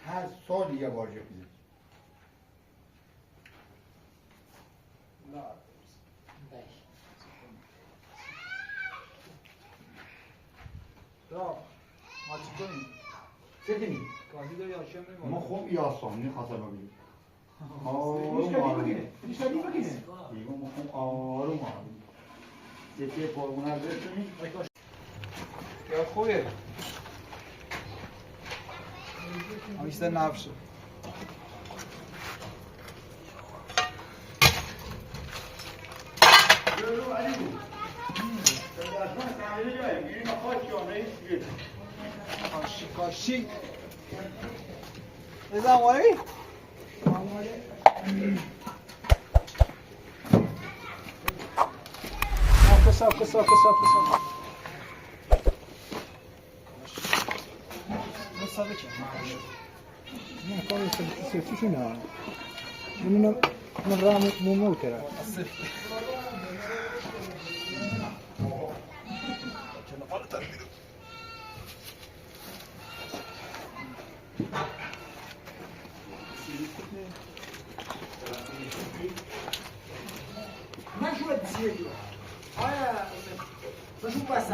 هر سال یه بار yapılır. Bravo. Maçı koyun. Çekini. Gazi de yaşıyor mu? Ama خوب یاسانی خاطر بگیرید. Hiç kadar bakayım. Hiç kadar bakayım. دیگه ما خوب آروم آروم. یکی قربونه رو برسونیم. Ya خوبه. Ama işte ne yapsın? Yürü Ali bu. Sözleşme sahibi değil. Birine hoş yollayız bir. Kaşık kaşık. Ne zaman var mı? Kısa. Nasıl ki? نه کارش سفیشون نه اونم من راه مومو کرد من شو بدي آیا بشو بس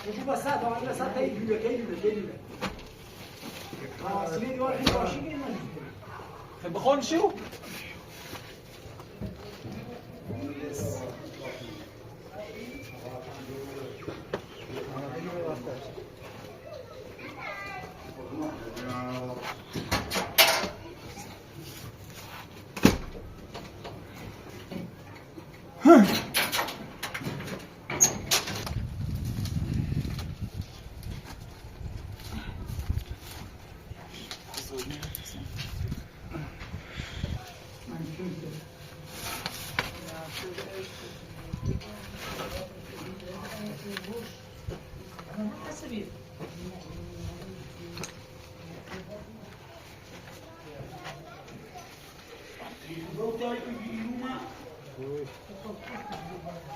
بشو بس طبعا بس تيجي خلاص ليه واحد ماشي بخون شو؟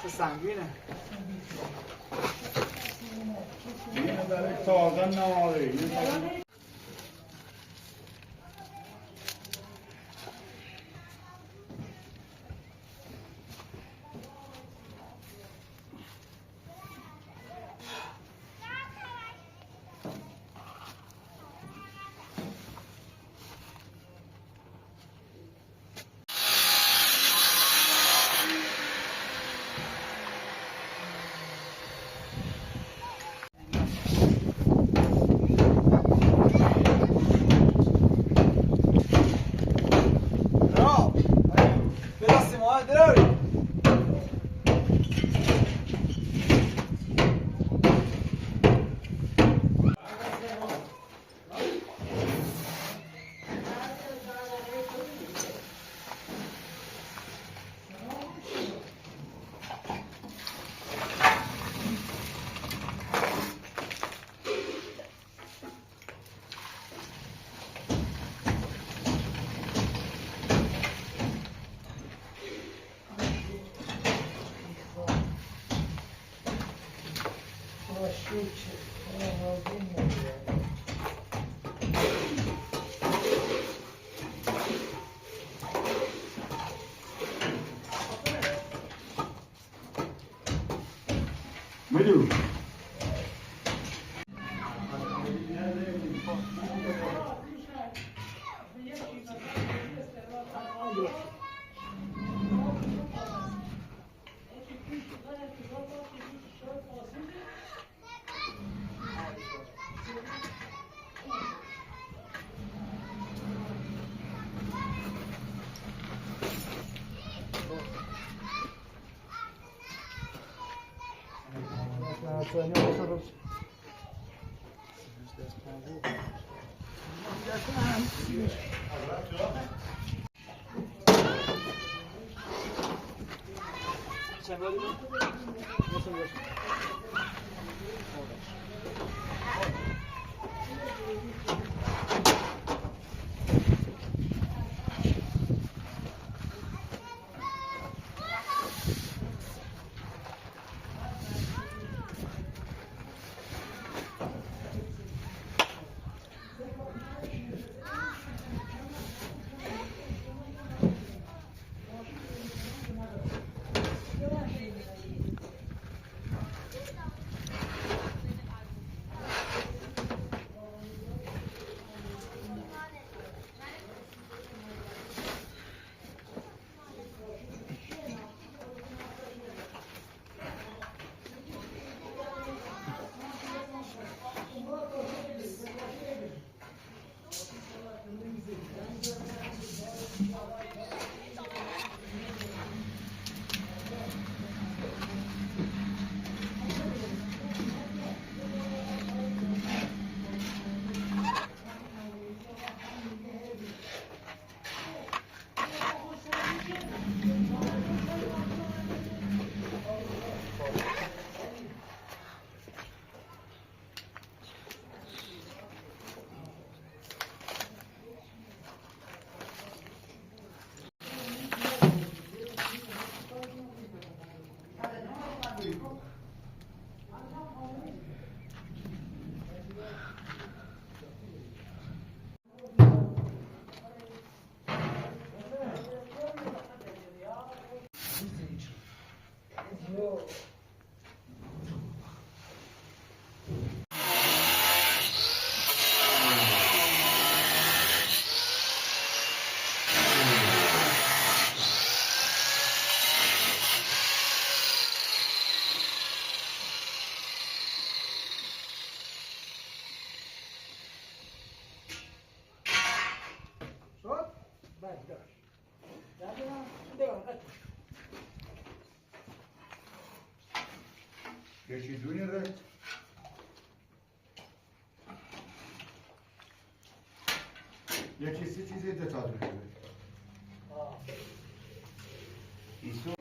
چه سنگینه اینه برای تازه نماره. Müdür. یکی دونی رد یکی سی چیزی دتا دونی رد ایسو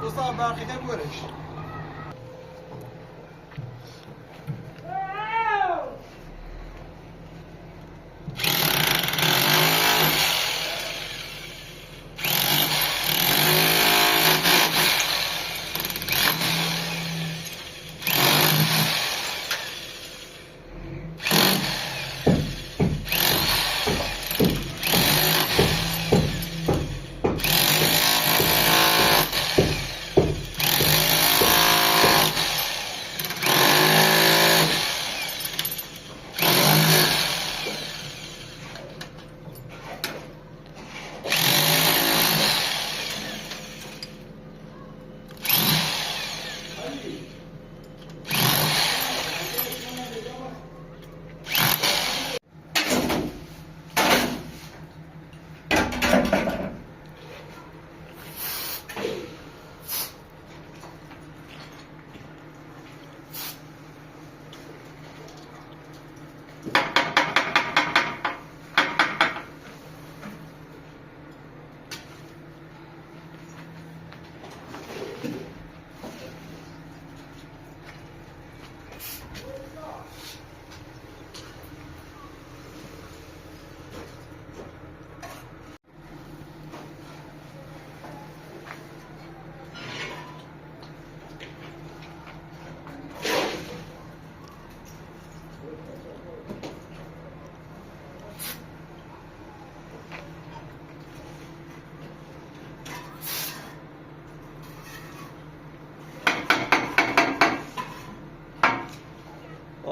دوستان برقی هم برش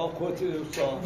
آقوتی دوستان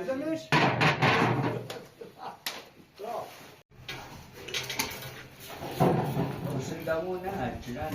بزنش سندمون نه چرا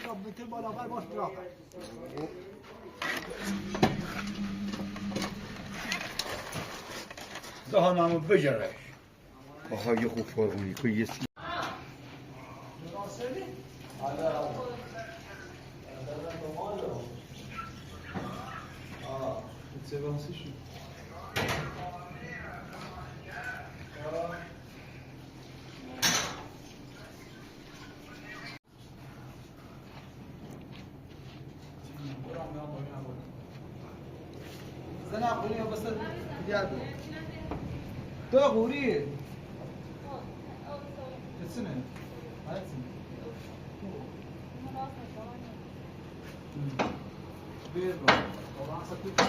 شابته بالاخره باش براقه دهانمو بجرش آها یه خوب فرمونی که یه سی زن عقولی بس دیار تو عقولی السنة هاي السنة بير طبعا صدق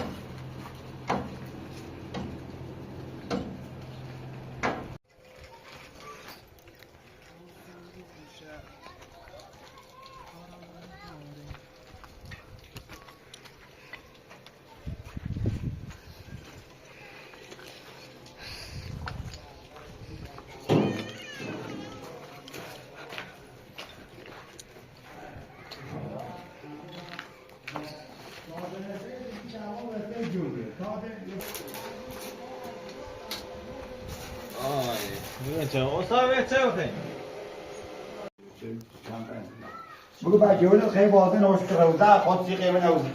بگو بچه ها خیلی بازه نوشت که روزه خود سی قیمه نوزی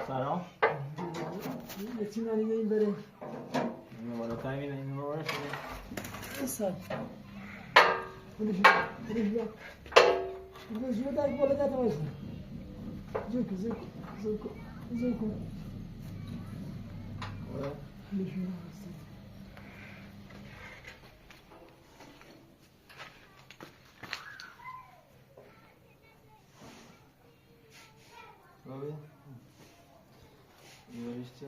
سلام یه چی نریده این بره اینو بالا تایمینه اینو بالا شده اصلا خودش بیا خودش بیا در بالا داده باشن زور کن زور کن خودش بیا Abi. İyi işte.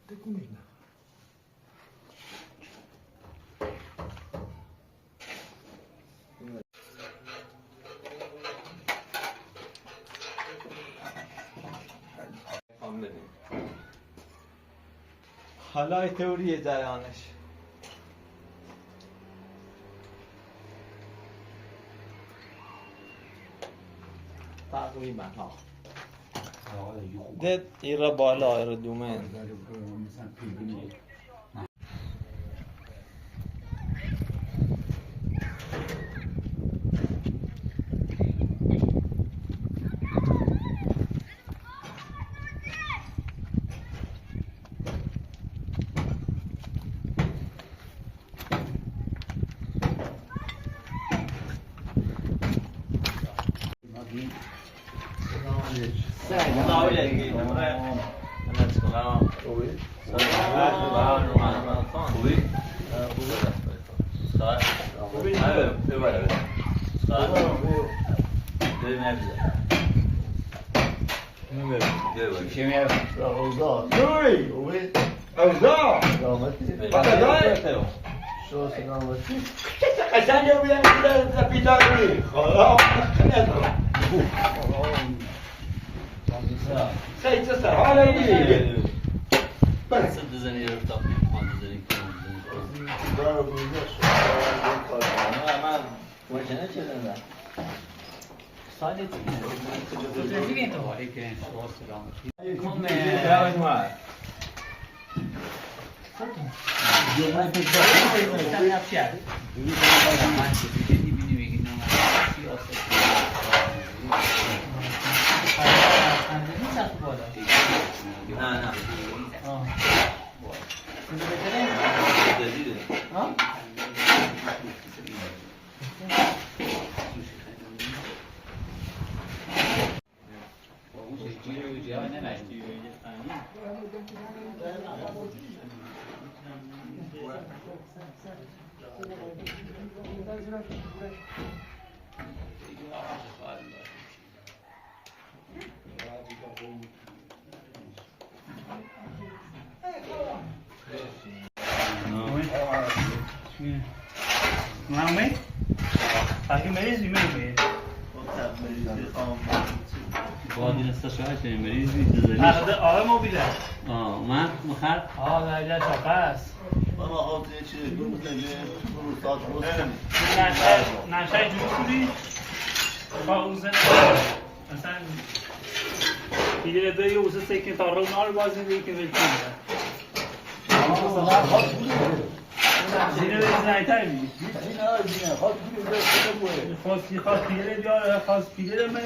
Документ. حالا تئوری جریانش تقریبا ها ده ایرا بالا ایرا دومن قشنگ بودم که پیداری خدا سعی چه سر حالا بودی Nasıl düzeni yaratıp düzeni من ماشینه چه دنده Não, aqui mesmo, باید این استشاره کنیم بریز میدازنی آقای موبیله من مخر در اینجا شاقه است من آقا چه گروه نشه جور کنی با اوزن مثلا دیگه دوی اوزن سیکن تا رو نار بازی دیگه ویلکن زینه بزنی تایی میگی خواست پیگره بیار خواست پیگره من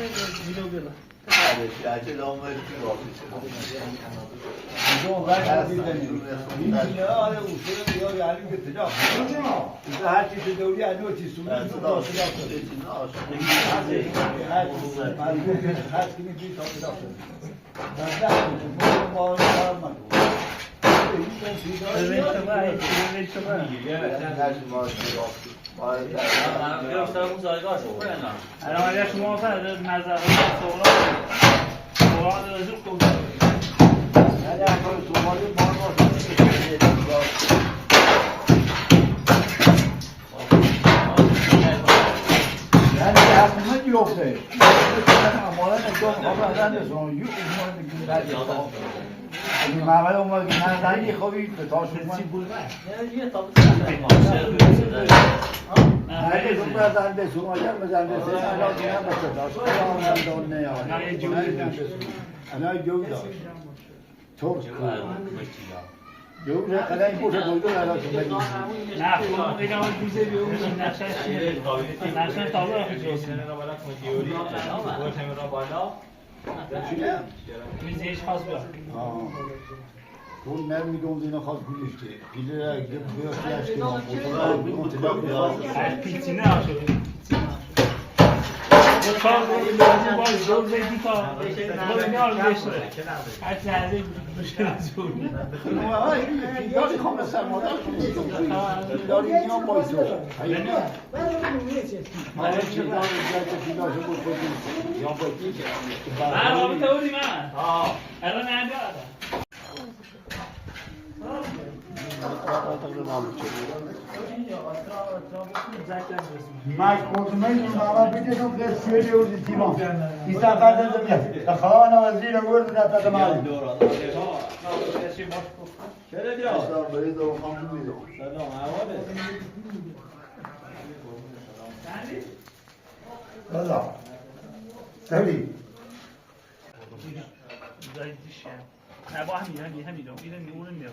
ویدو بیار اگه دامه که واقعی جو وقت دیدنی این آره اصول یا یعنی که تجا اصلا هر چیز دوری از نوع چیز سوری تو داشته داشته هر چیزی که داشته داشته ما الان اگر شما فرد نظر سوال رجوع کنید بیفته مالا نگاه خواب ازن رسون یو این محمد اومد که من زنگی خوابی به تاش اومد هرگز اون بزن به سون آجر بزن به سون الان دیگه هم بسه داشت الان جو داشت ترک یه خدای پوش بوده نداشت بدی. نه خب اینا رو دیزه بیرون نقشش چیه؟ نقشش تابلو میزیش خواست بیاد اون نمیدونم اینا خواست گوشته. پیله را گرفت بیاشتیش که من کنترل از پیچینه ها شده دو کار رو باز دو زیدی تا بولنیال بشته هر چیزی بشه زوری داری خواهم سرمادر داری اینا بایزو من چه داری جایت پیلاش بود بودیم یا بایدی من رابطه بودی من الان نهنده Mas quanto menos nada, porque não quer ser eu de cima. Isso é a parte da minha. A fauna vazia, o gordo da tada mal. Olha. Sabe? نه با همین رو میره اون میره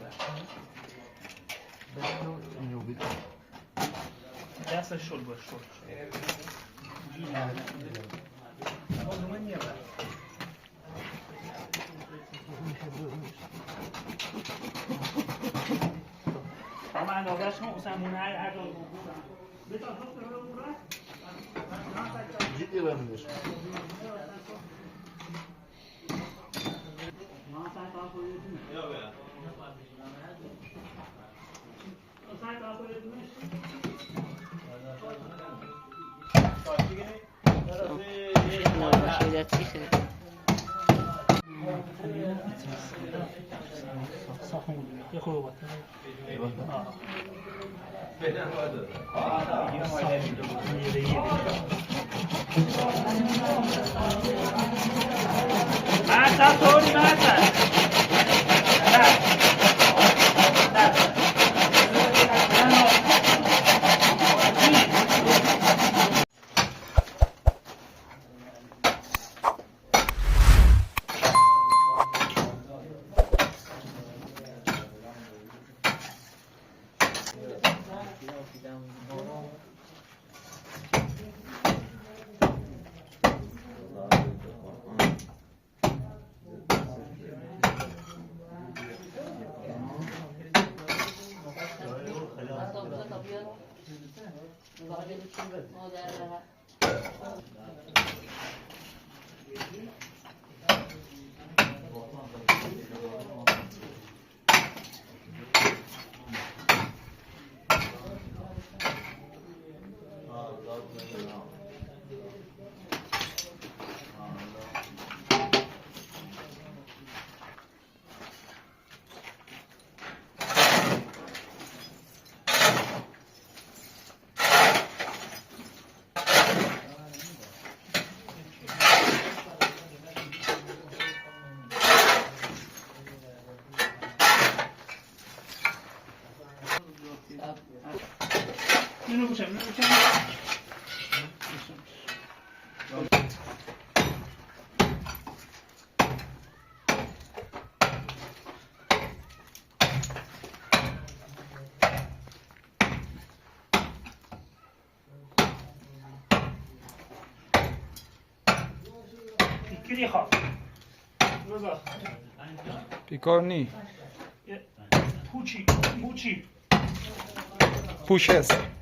دستش شل باش اما اندازش کن اسمونه هر جا بتا Ciddi vermiyor. Yok ya. یه خوب اینو بچم İkili khaf. Roza. Pikorni. Puçi. Pushes.